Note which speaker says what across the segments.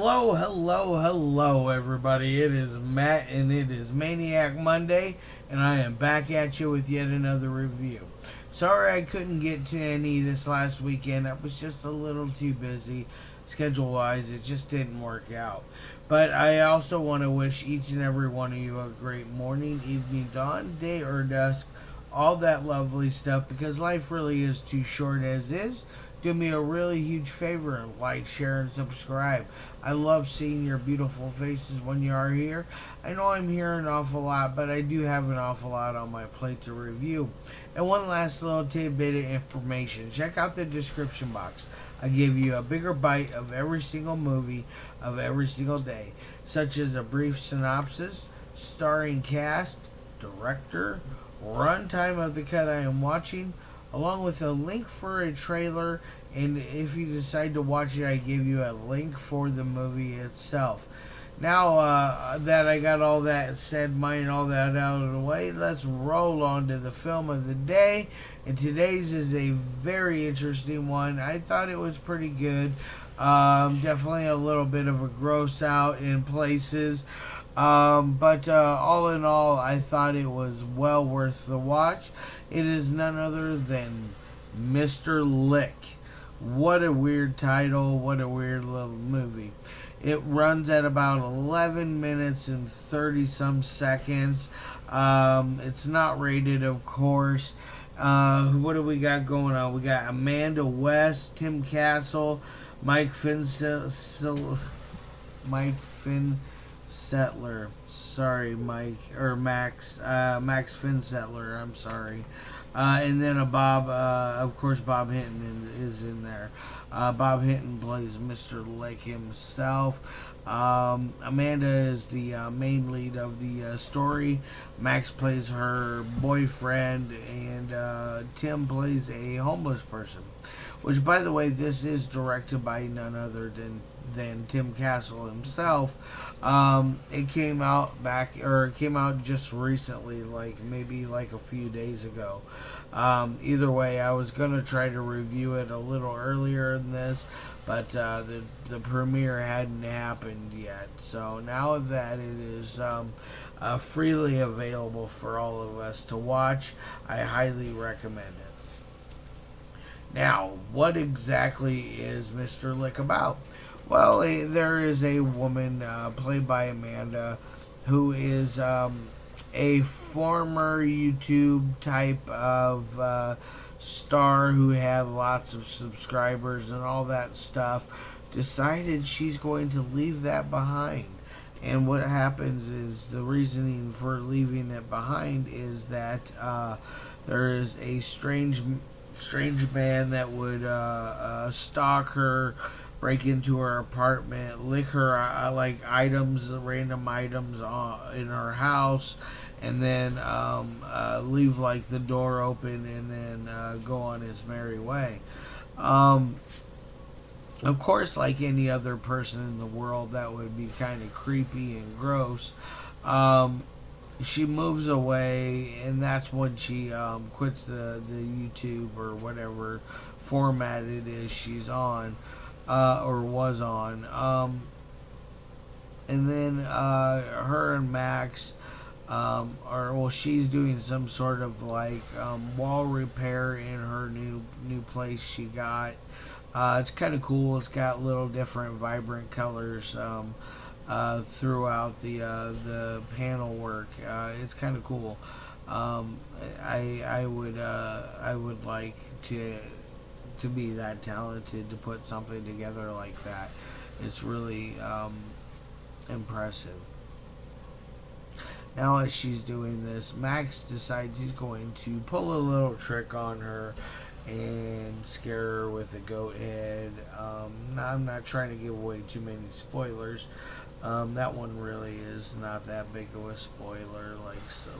Speaker 1: Hello, everybody. It is Matt, and it is Maniac Monday, and I am back at you with yet another review. Sorry I couldn't get to any this last weekend. I was just a little too busy, schedule-wise. It just didn't work out. But I also want to wish each and every one of you a great morning, evening, dawn, day, or dusk, all that lovely stuff, because life really is too short as is. Do me a really huge favor and like, share, and subscribe. I love seeing your beautiful faces when you are here. I know I'm here an awful lot, but I do have an awful lot on my plate to review. And one last little tidbit of information. Check out the description box. I give you a bigger bite of every single movie of every single day, such as a brief synopsis, starring cast, director, runtime of the cut I am watching, along with a link for a trailer, and if you decide to watch it, I give you a link for the movie itself. Now that I got all that said, all that out of the way, let's roll on to the film of the day. And today's is a very interesting one. I thought it was pretty good. Definitely a little bit of a gross out in places. But all in all, I thought it was well worth the watch. It is none other than Mr. Lick. What a weird title. What a weird little movie. It runs at about 11 minutes and 30 some seconds. It's not rated, of course. What do we got going on? We got Amanda West, Tim Castle, Mike Finsettler. Sorry, Max Finsettler. I'm sorry. And then of course, Bob Hinton is in there. Bob Hinton plays Mr. Lake himself. Amanda is the main lead of the story. Max plays her boyfriend, and Tim plays a homeless person. Which, by the way, this is directed by none other than Tim Castle himself. It came out just recently, maybe a few days ago. Either way, I was gonna try to review it a little earlier than this, but the premiere hadn't happened yet. So now that it is freely available for all of us to watch, I highly recommend it. Now, what exactly is Mr. Lick about? Well, there is a woman played by Amanda who is a former YouTube type of star who had lots of subscribers and all that stuff, decided she's going to leave that behind. And what happens is, the reasoning for leaving it behind is that there is a strange man that would stalk her, break into her apartment, lick her random items in her house, and then leave the door open, and then go on his merry way. Of course, like any other person in the world, that would be kind of creepy and gross. She moves away, and that's when she quits the YouTube or whatever format it is she's on, or was on. And then her and Max she's doing some sort of wall repair in her new place she got. It's kind of cool. It's got little different vibrant colors throughout the panel work. It's kind of cool. I would like to be that talented to put something together like that. It's really impressive. Now, as she's doing this, Max decides he's going to pull a little trick on her and scare her with a goat head. I'm not trying to give away too many spoilers. That one really is not that big of a spoiler.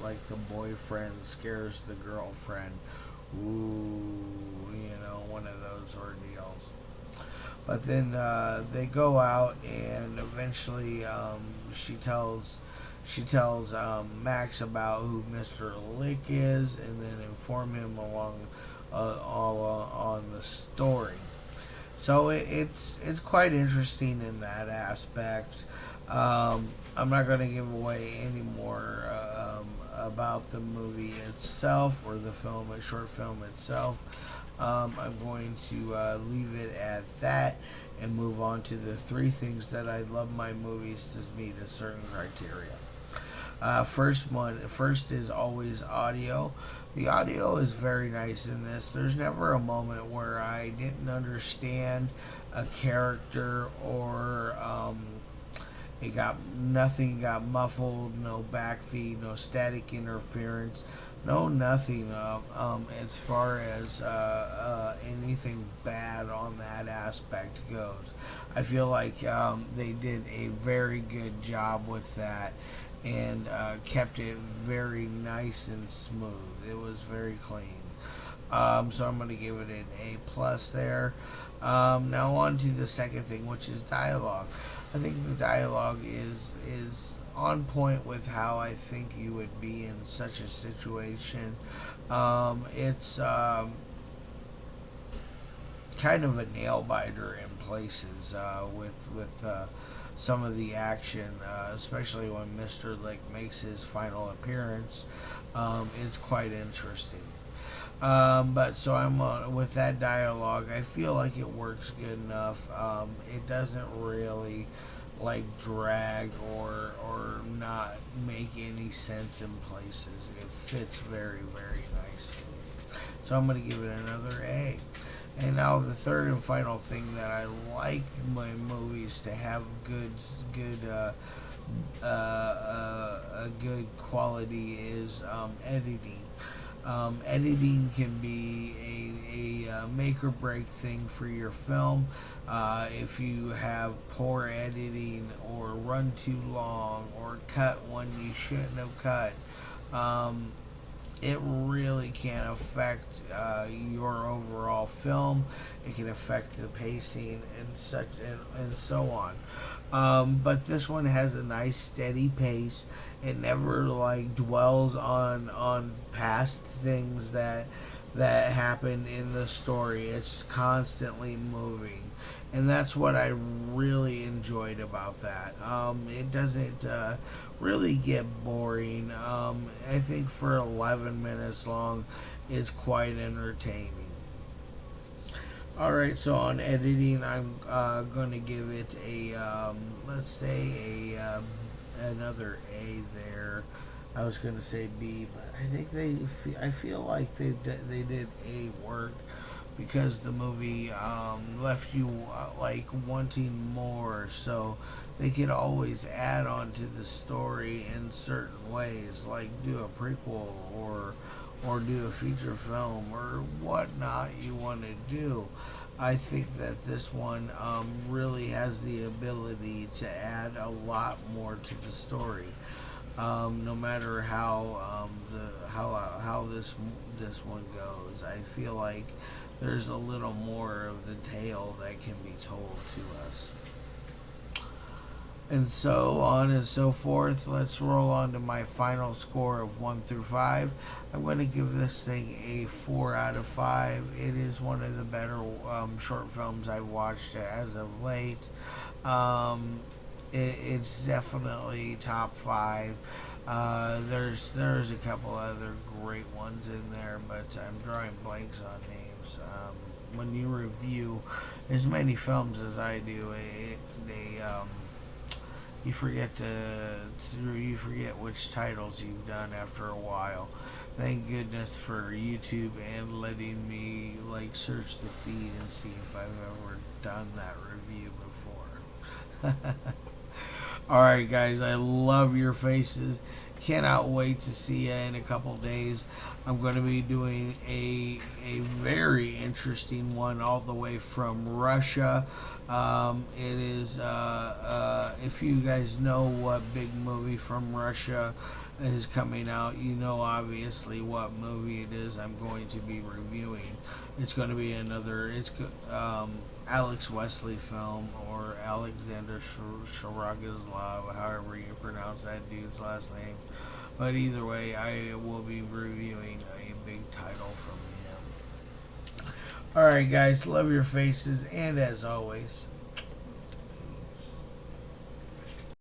Speaker 1: Like the boyfriend scares the girlfriend. Ooh, one of those ordeals. But then they go out, and eventually she tells Max about who Mr. Lick is, and then inform him all on the story. So it's quite interesting in that aspect. I'm not going to give away any more about the movie itself or the film, a short film itself. I'm going to leave it at that and move on to the three things that I love my movies to meet a certain criteria. First is always audio. The audio is very nice in this. There's never a moment where I didn't understand a character or it got nothing got muffled, no backfeed, no static interference, no nothing. As far as anything bad on that aspect goes, I feel like they did a very good job with that and kept it very nice and smooth. It was very clean. So I'm going to give it an A plus there. Now on to the second thing, which is dialogue. I think the dialogue is on point with how I think you would be in such a situation. It's kind of a nail biter in places with some of the action, especially when Mr. Lick makes his final appearance. It's quite interesting. But so I'm with that dialogue. I feel like it works good enough. It doesn't really like drag or not make any sense in places. It fits very nicely. So I'm gonna give it another A. And now the third and final thing that I like my movies to have a good quality is editing. Editing can be a make or break thing for your film. If you have poor editing or run too long or cut when you shouldn't have cut, it really can affect your overall film. It can affect the pacing and so on. But this one has a nice steady pace. It never like dwells on past things that happen in the story. It's constantly moving, and that's what I really enjoyed about that. It doesn't really get boring. I think for 11 minutes long, it's quite entertaining. All right, so on editing, I'm going to give it a let's say a another A there. I was going to say B, but I think I feel like they did A work because the movie left you like wanting more. So they could always add on to the story in certain ways, like do a prequel or do a feature film or whatnot you want to do. I think that this one really has the ability to add a lot more to the story. No matter how this one goes, I feel like there's a little more of the tale that can be told to us. And so on and so forth. Let's roll on to my final score of 1 through 5. I'm going to give this thing a 4 out of 5. It is one of the better short films I've watched as of late. It's definitely top 5. There's a couple other great ones in there, but I'm drawing blanks on names. When you review as many films as I do, you forget you forget which titles you've done after a while. Thank goodness for YouTube and letting me like search the feed and see if I've ever done that review before. Alright guys, I love your faces. Cannot wait to see you in a couple days. I'm going to be doing a very interesting one all the way from Russia. It is, if you guys know what big movie from Russia is coming out, you know obviously what movie it is I'm going to be reviewing. It's going to be Alex Wesley film, or Alexander Sharagalov, however you pronounce that dude's last name. But either way, I will be reviewing a big title from him. Alright, guys, love your faces, and as always,